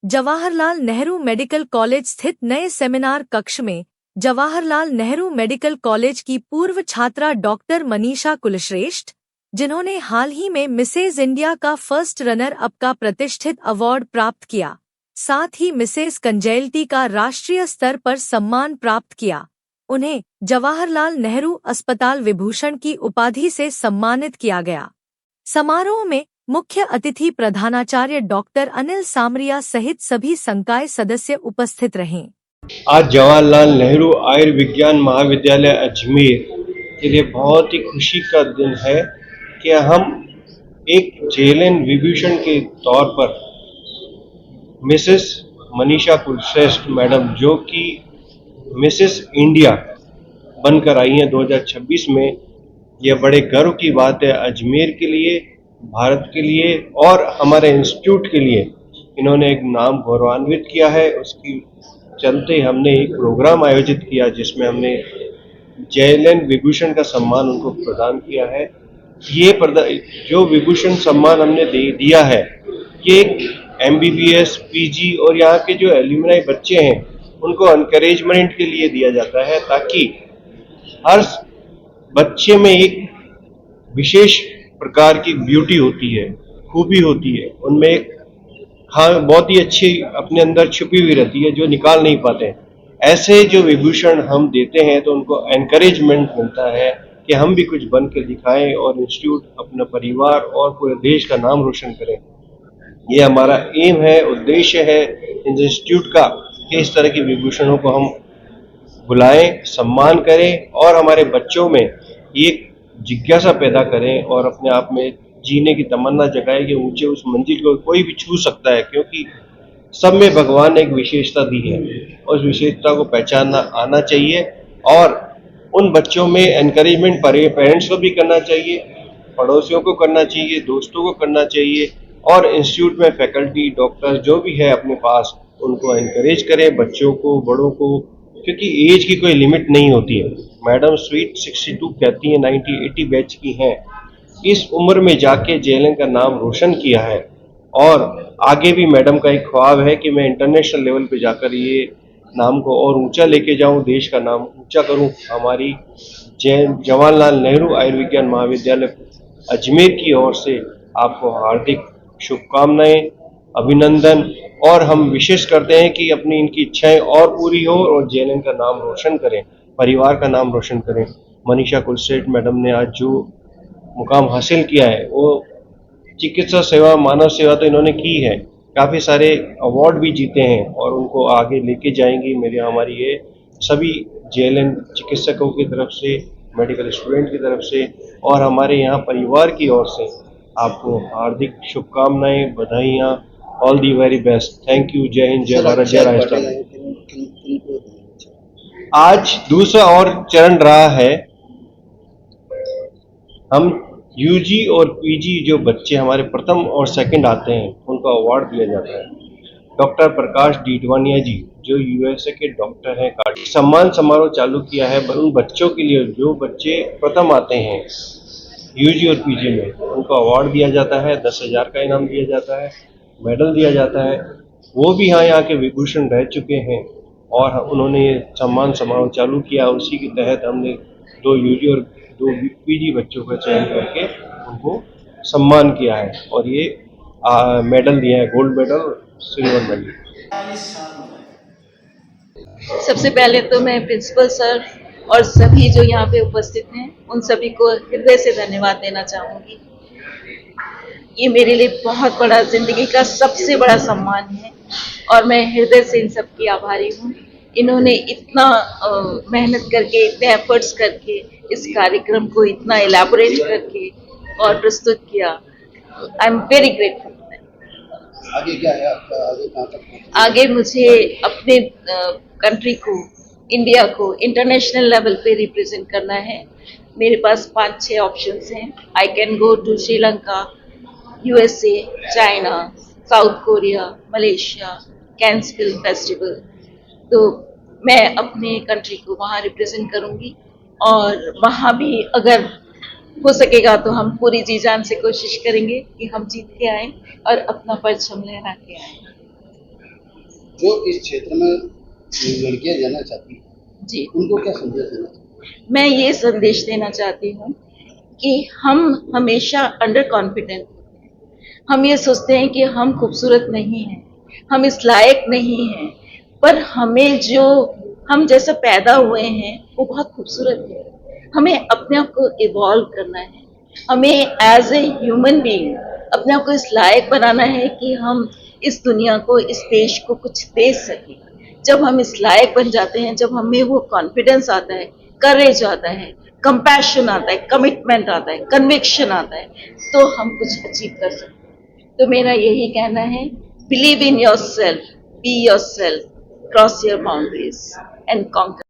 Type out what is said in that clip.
Jawaharlal Nehru medical college स्थित नए seminar कक्ष में जवाहरलाल नेहरू मेडिकल कॉलेज की पूर्व छात्रा डॉक्टर मनीषा कुलश्रेष्ठ, जिन्होंने हाल ही में मिसेज इंडिया का फर्स्ट रनर अप का प्रतिष्ठित अवार्ड प्राप्त किया, साथ ही मिसेज कंजेल्टी का राष्ट्रीय स्तर पर सम्मान प्राप्त किया, उन्हें जवाहरलाल नेहरू अस्पताल विभूषण की उपाधि से सम्मानित किया गया। समारोह में मुख्य अतिथि प्रधानाचार्य डॉक्टर अनिल सामरिया सहित सभी संकाय सदस्य उपस्थित रहे। आज जवाहरलाल नेहरू आयुर्विज्ञान महाविद्यालय अजमेर के लिए बहुत ही खुशी का दिन है कि हम एक जेएलएन विभूषण के तौर पर मिसेस मनीषा कुलश्रेष्ठ मैडम, जो कि मिसेस इंडिया बनकर आई हैं 2026 में, यह बड़े गर्व की बात है अजमेर के लिए, भारत के लिए और हमारे इंस्टीट्यूट के लिए। इन्होंने एक नाम गौरवान्वित किया है। उसकी चलते हमने एक प्रोग्राम आयोजित किया जिसमें हमने जेएलएन विभूषण का सम्मान उनको प्रदान किया है। ये जो विभूषण सम्मान हमने दिया है, ये एमबीबीएस, पीजी और यहाँ के जो एल्यूमिनाई बच्चे हैं उनको एनकरेजमेंट के लिए दिया जाता है, ताकि हर बच्चे में एक विशेष प्रकार की ब्यूटी होती है, खूबी होती है, उनमें एक बहुत ही अच्छी अपने अंदर छुपी हुई रहती है जो निकाल नहीं पाते। ऐसे जो विभूषण हम देते हैं तो उनको एनकरेजमेंट मिलता है कि हम भी कुछ बन के दिखाएं और इंस्टीट्यूट, अपना परिवार और पूरे देश का नाम रोशन करें। ये हमारा एम है, उद्देश्य है इंस्टीट्यूट का कि इस तरह के विभूषणों को हम बुलाएं, सम्मान करें और हमारे बच्चों में एक जिज्ञासा पैदा करें और अपने आप में जीने की तमन्ना जगाए कि ऊंचे उस मंजिल को कोई भी छू सकता है, क्योंकि सब में भगवान ने एक विशेषता दी है और उस विशेषता को पहचानना आना चाहिए। और उन बच्चों में एनकरेजमेंट पेरेंट्स को भी करना चाहिए, पड़ोसियों को करना चाहिए, दोस्तों को करना चाहिए और इंस्टीट्यूट में फैकल्टी, डॉक्टर जो भी है अपने पास उनको एनकरेज करें, बच्चों को, बड़ों को, क्योंकि एज की कोई लिमिट नहीं होती है। मैडम स्वीट 62 कहती हैं, 90-80 बैच की हैं। इस उम्र में जाके जेएलएन का नाम रोशन किया है और आगे भी मैडम का एक ख्वाब है कि मैं इंटरनेशनल लेवल पे जाकर ये नाम को और ऊंचा लेके जाऊं, देश का नाम ऊंचा करूं। हमारी जवाहरलाल नेहरू आयुर्विज्ञान महाविद्यालय अजमेर की ओर से आपको हार्दिक शुभकामनाएं, अभिनंदन, और हम विशेष करते हैं कि अपनी इनकी इच्छाएं और पूरी हो और जेएलएन का नाम रोशन करें, परिवार का नाम रोशन करें। मनीषा कुलश्रेष्ठ मैडम ने आज जो मुकाम हासिल किया है वो चिकित्सा सेवा, मानव सेवा तो इन्होंने की है, काफ़ी सारे अवार्ड भी जीते हैं और उनको आगे लेके जाएंगी। हमारी ये सभी जेएलएन चिकित्सकों की तरफ से, मेडिकल स्टूडेंट की तरफ से और हमारे यहाँ परिवार की ओर से आपको हार्दिक शुभकामनाएं, बधाइयाँ, all the very best. Thank you. जय हिंद, जय भारत, जय राजस्थान। आज दूसरा और चरण रहा है। हम यूजी और पीजी जो बच्चे हमारे प्रथम और सेकंड आते हैं उनको अवार्ड दिया जाता है। डॉक्टर प्रकाश डीडवानिया जी जो यूएसए के डॉक्टर हैं, सम्मान समारोह चालू किया है उन बच्चों के लिए जो बच्चे प्रथम आते हैं यूजी और पीजी में, उनको अवार्ड दिया जाता है, 10,000 का इनाम दिया जाता है, मेडल दिया जाता है। वो भी यहाँ के विभूषण रह चुके हैं और उन्होंने सम्मान समारोह चालू किया। उसी के तहत हमने 2 यूजी और 2 पीजी बच्चों का चयन करके उनको सम्मान किया है और ये मेडल दिया है, गोल्ड मेडल, सिल्वर मेडल। सबसे पहले तो मैं प्रिंसिपल सर और सभी जो यहाँ पे उपस्थित हैं उन सभी को हृदय से धन्यवाद देना चाहूँगी। ये मेरे लिए बहुत बड़ा, जिंदगी का सबसे बड़ा सम्मान है और मैं हृदय से इन सब की आभारी हूँ। इन्होंने इतना मेहनत करके, इतने एफर्ट्स करके इस कार्यक्रम को इतना एलैबोरेट करके और प्रस्तुत किया। I am very grateful. आगे क्या है आपका? आगे कहाँ तक? आगे मुझे अपने कंट्री को, इंडिया को इंटरनेशनल लेवल पे रिप्रेजेंट करना है। मेरे पास 5-6 ऑप्शंस हैं। I can go to Sri Lanka, USA, China, South Korea, Malaysia, Cannes film festival. तो मैं अपने कंट्री को वहाँ रिप्रेजेंट करूँगी और वहाँ भी अगर हो सकेगा तो हम पूरी जी जान से कोशिश करेंगे कि हम जीत के आए और अपना परचम लहरा के आए। जो इस क्षेत्र में लड़कियां जाना चाहती हैं जी, उनको क्या संदेश देना चाहिए? मैं ये संदेश देना चाहती हूँ कि हम हमेशा अंडर कॉन्फिडेंट होते हैं। हम ये सोचते हैं कि हम खूबसूरत नहीं हैं, हम इस लायक नहीं हैं, पर हम जैसा पैदा हुए हैं वो बहुत खूबसूरत है। हमें अपने आप को इवॉल्व करना है, हमें एज ए ह्यूमन बीइंग अपने आप को इस लायक बनाना है कि हम इस दुनिया को, इस देश को कुछ दे सकें। जब हम इस लायक बन जाते हैं, जब हमें वो कॉन्फिडेंस आता है, करेज आता है, कंपैशन आता है, कमिटमेंट आता है, कन्विक्शन आता है, तो हम कुछ अचीव कर सकते हैं। तो मेरा यही कहना है, believe in your self, be your self, cross your boundaries and conquer.